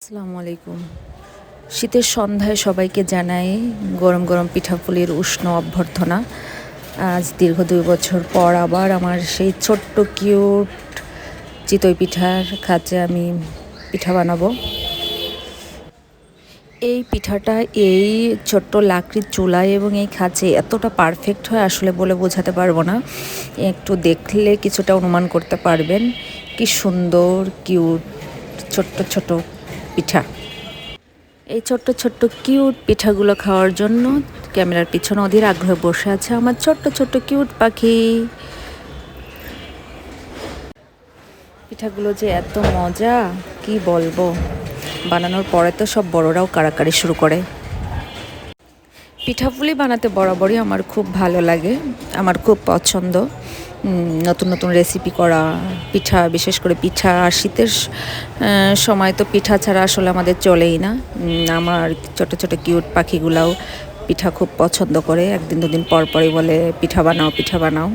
আসসালামু আলাইকুম। শীতের সন্ধ্যায় সবাইকে জানাই গরম গরম পিঠাপুলির উষ্ণ অভ্যর্থনা। আজ দীর্ঘ 2 বছর পর আবার আমার সেই ছোট্ট কিউট চিতই পিঠার খাঁচে আমি পিঠা বানাবো। এই পিঠাটা এই ছোট্ট লাকড়ির চুলায় এবং এই খাঁচে এতটা পারফেক্ট হয় আসলে বলে বোঝাতে পারবো না। একটু দেখলে কিছুটা অনুমান করতে পারবেন কি সুন্দর কিউট ছোট্ট ছোট পিঠা। এই ছোট্ট ছোট্ট কিউট পিঠাগুলো খাওয়ার জন্য ক্যামেরার পিছনে অধীর আগ্রহে বসে আছে আমার ছোট্ট ছোট্ট কিউট পাখি। পিঠাগুলো যে এত মজা কি বলবো, বানানোর পরে তো সব বড়রাও কাড়াকাড়ি শুরু করে। পিঠাপুলি বানাতে বরাবরই আমার খুব ভালো লাগে, আমার খুব পছন্দ নতুন নতুন রেসিপি করা। পিঠা, বিশেষ করে পিঠা আর শীতের সময় তো পিঠা ছাড়া আসলে আমাদের চলেই না। আমার ছোট ছোট কিউট পাখিগুলাও পিঠা খুব পছন্দ করে, একদিন দুদিন পর পরই বলে পিঠা বানাও পিঠা বানাও।